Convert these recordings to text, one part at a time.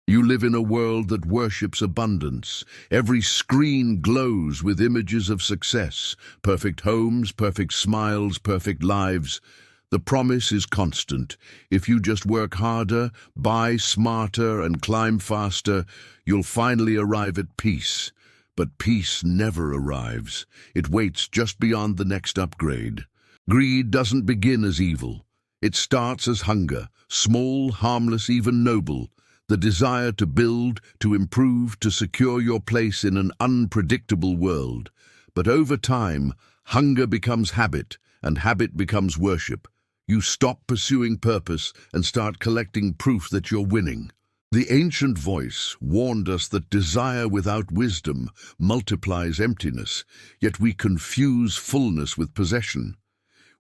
You live in a world that worships abundance. Every screen glows with images of success, perfect homes, perfect smiles, perfect lives. The promise is constant. If you just work harder, buy smarter, and climb faster, you'll finally arrive at peace. But peace never arrives. It waits just beyond the next upgrade. Greed doesn't begin as evil. It starts as hunger, small, harmless, even noble. The desire to build, to improve, to secure your place in an unpredictable world. But over time, hunger becomes habit, and habit becomes worship. You stop pursuing purpose and start collecting proof that you're winning. The ancient voice warned us that desire without wisdom multiplies emptiness, yet we confuse fullness with possession.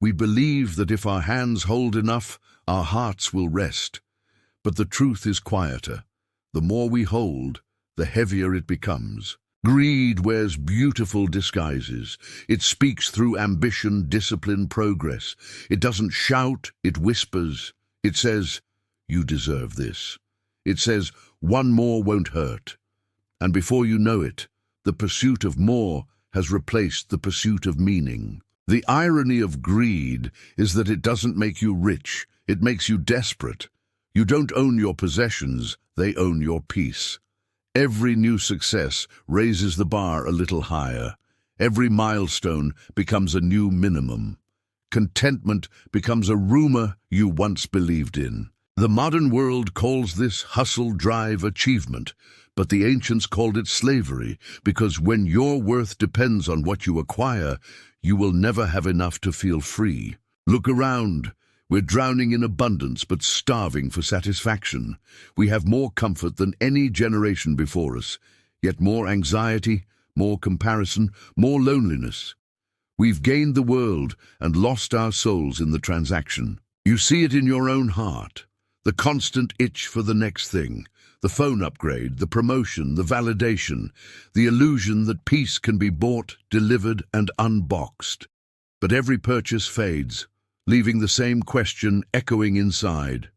We believe that if our hands hold enough, our hearts will rest. But the truth is quieter. The more we hold, the heavier it becomes. Greed wears beautiful disguises. It speaks through ambition, discipline, progress. It doesn't shout, it whispers. It says, "You deserve this." It says, "One more won't hurt." And before you know it, the pursuit of more has replaced the pursuit of meaning. The irony of greed is that it doesn't make you rich, it makes you desperate. You don't own your possessions, they own your peace. Every new success raises the bar a little higher. Every milestone becomes a new minimum. Contentment becomes a rumor you once believed in. The modern world calls this hustle, drive, achievement, but the ancients called it slavery, because when your worth depends on what you acquire, you will never have enough to feel free. Look around. We're drowning in abundance but starving for satisfaction. We have more comfort than any generation before us, yet more anxiety, more comparison, more loneliness. We've gained the world and lost our souls in the transaction. You see it in your own heart. The constant itch for the next thing, the phone upgrade, the promotion, the validation, the illusion that peace can be bought, delivered, and unboxed. But every purchase fades, leaving the same question echoing inside.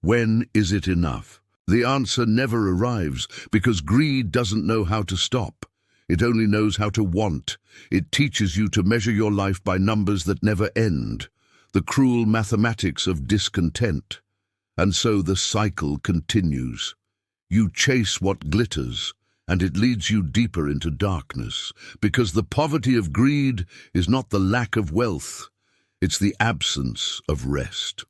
When is it enough? The answer never arrives because greed doesn't know how to stop. It only knows how to want. It teaches you to measure your life by numbers that never end, the cruel mathematics of discontent. And so the cycle continues. You chase what glitters, and it leads you deeper into darkness, because the poverty of greed is not the lack of wealth. It's the absence of rest.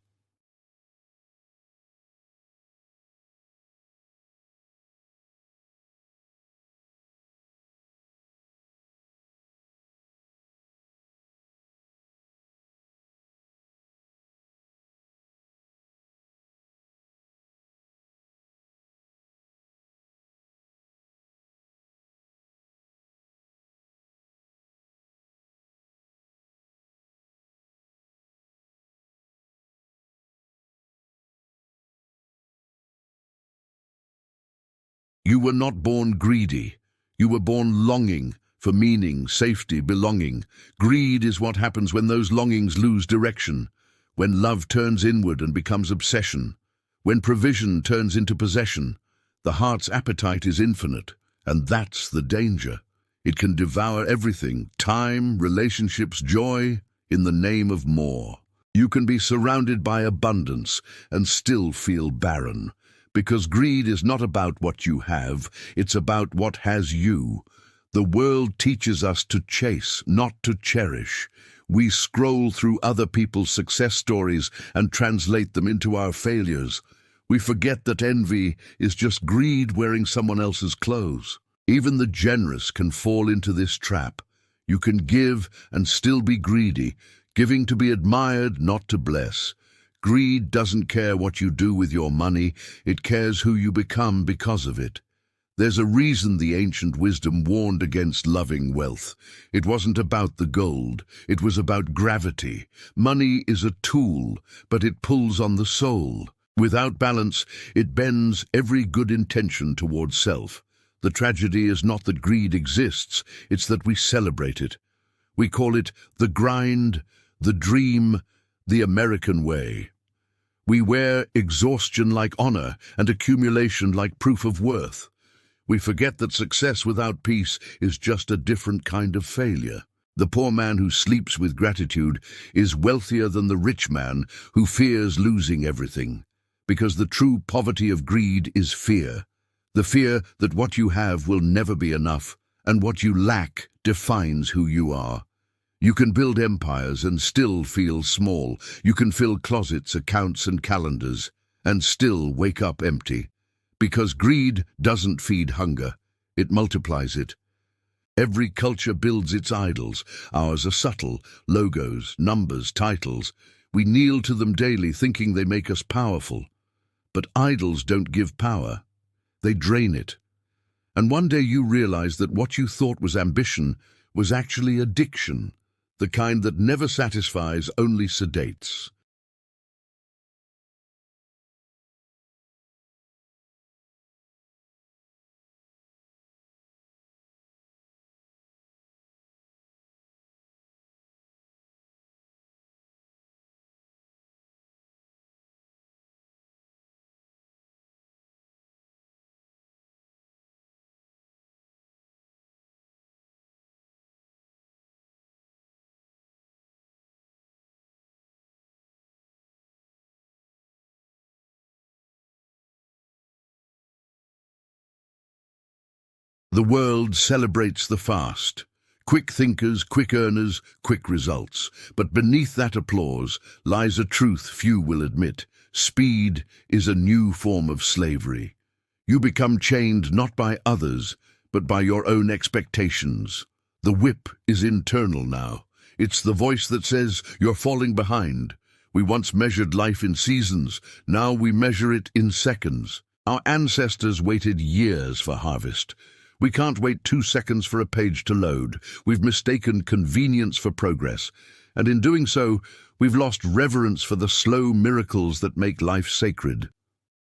You were not born greedy. You were born longing for meaning, safety, belonging. Greed is what happens when those longings lose direction, when love turns inward and becomes obsession, when provision turns into possession. The heart's appetite is infinite, and that's the danger. It can devour everything, time, relationships, joy, in the name of more. You can be surrounded by abundance and still feel barren. Because greed is not about what you have, it's about what has you. The world teaches us to chase, not to cherish. We scroll through other people's success stories and translate them into our failures. We forget that envy is just greed wearing someone else's clothes. Even the generous can fall into this trap. You can give and still be greedy, giving to be admired, not to bless. Greed doesn't care what you do with your money, it cares who you become because of it. There's a reason the ancient wisdom warned against loving wealth. It wasn't about the gold, it was about gravity. Money is a tool, but it pulls on the soul. Without balance, it bends every good intention towards self. The tragedy is not that greed exists, it's that we celebrate it. We call it the grind, the dream, the American way. We wear exhaustion like honor and accumulation like proof of worth. We forget that success without peace is just a different kind of failure. The poor man who sleeps with gratitude is wealthier than the rich man who fears losing everything, because the true poverty of greed is fear. The fear that what you have will never be enough, and what you lack defines who you are. You can build empires and still feel small. You can fill closets, accounts, and calendars, and still wake up empty. Because greed doesn't feed hunger, it multiplies it. Every culture builds its idols. Ours are subtle, logos, numbers, titles. We kneel to them daily, thinking they make us powerful. But idols don't give power. They drain it. And one day you realize that what you thought was ambition was actually addiction, the kind that never satisfies, only sedates. The world celebrates the fast. Quick thinkers, quick earners, quick results. But beneath that applause lies a truth few will admit. Speed is a new form of slavery. You become chained not by others, but by your own expectations. The whip is internal now. It's the voice that says, "You're falling behind." We once measured life in seasons, now we measure it in seconds. Our ancestors waited years for harvest. We can't wait 2 seconds for a page to load. We've mistaken convenience for progress, and in doing so, we've lost reverence for the slow miracles that make life sacred.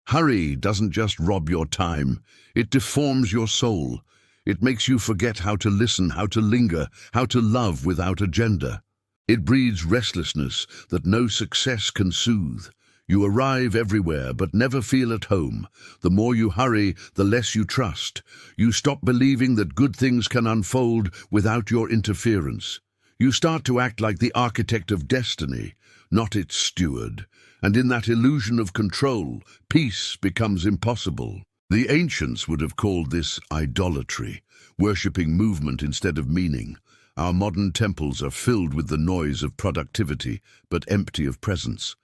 Hurry doesn't just rob your time, it deforms your soul. It makes you forget how to listen, how to linger, how to love without agenda. It breeds restlessness that no success can soothe. You arrive everywhere, but never feel at home. The more you hurry, the less you trust. You stop believing that good things can unfold without your interference. You start to act like the architect of destiny, not its steward. And in that illusion of control, peace becomes impossible. The ancients would have called this idolatry, worshipping movement instead of meaning. Our modern temples are filled with the noise of productivity, but empty of presence.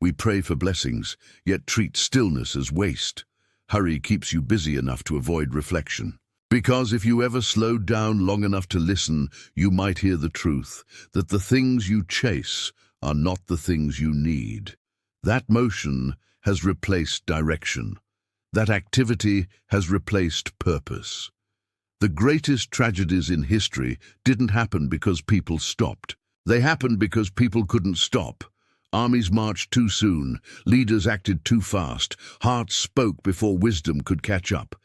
We pray for blessings, yet treat stillness as waste. Hurry keeps you busy enough to avoid reflection. Because if you ever slowed down long enough to listen, you might hear the truth, that the things you chase are not the things you need. That motion has replaced direction. That activity has replaced purpose. The greatest tragedies in history didn't happen because people stopped. They happened because people couldn't stop. Armies marched too soon, leaders acted too fast, hearts spoke before wisdom could catch up.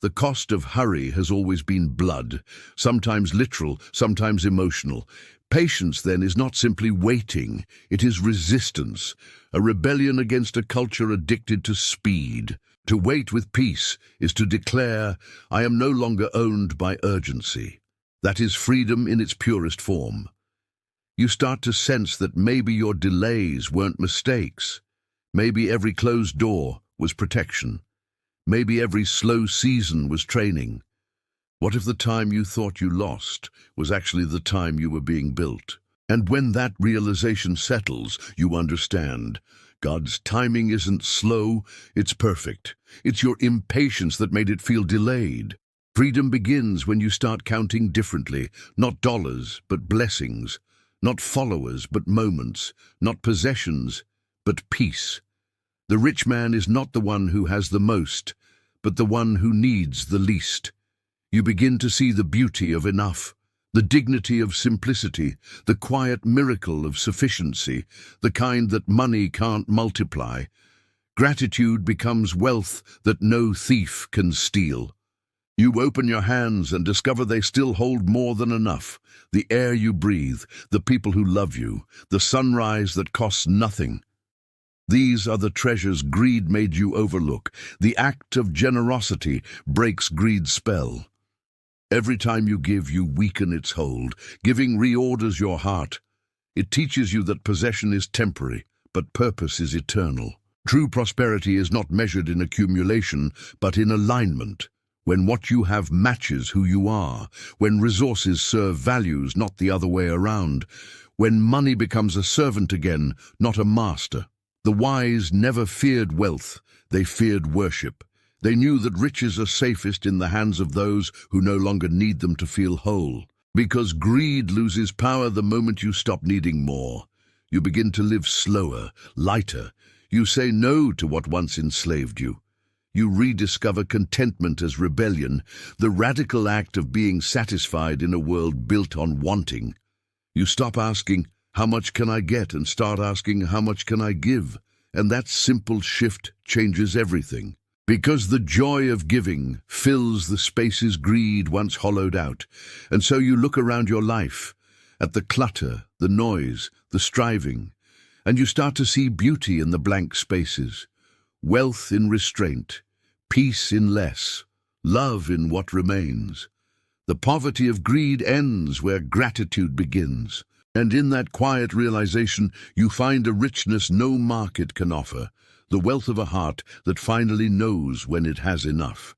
The cost of hurry has always been blood, sometimes literal, sometimes emotional. Patience, then, is not simply waiting, it is resistance, a rebellion against a culture addicted to speed. To wait with peace is to declare, "I am no longer owned by urgency." That is freedom in its purest form. You start to sense that maybe your delays weren't mistakes. Maybe every closed door was protection. Maybe every slow season was training. What if the time you thought you lost was actually the time you were being built? And when that realization settles, you understand. God's timing isn't slow, it's perfect. It's your impatience that made it feel delayed. Freedom begins when you start counting differently, not dollars, but blessings. Not followers, but moments. Not possessions, but peace. The rich man is not the one who has the most, but the one who needs the least. You begin to see the beauty of enough, the dignity of simplicity, the quiet miracle of sufficiency, the kind that money can't multiply. Gratitude becomes wealth that no thief can steal. You open your hands and discover they still hold more than enough. The air you breathe, the people who love you, the sunrise that costs nothing. These are the treasures greed made you overlook. The act of generosity breaks greed's spell. Every time you give, you weaken its hold. Giving reorders your heart. It teaches you that possession is temporary, but purpose is eternal. True prosperity is not measured in accumulation, but in alignment. When what you have matches who you are, when resources serve values, not the other way around, when money becomes a servant again, not a master. The wise never feared wealth, they feared worship. They knew that riches are safest in the hands of those who no longer need them to feel whole. Because greed loses power the moment you stop needing more. You begin to live slower, lighter. You say no to what once enslaved you. You rediscover contentment as rebellion, the radical act of being satisfied in a world built on wanting. You stop asking, "How much can I get?" and start asking, "How much can I give?" And that simple shift changes everything. Because the joy of giving fills the spaces greed once hollowed out. And so you look around your life, at the clutter, the noise, the striving, and you start to see beauty in the blank spaces. Wealth in restraint, peace in less, love in what remains. The poverty of greed ends where gratitude begins. And in that quiet realization, you find a richness no market can offer, the wealth of a heart that finally knows when it has enough.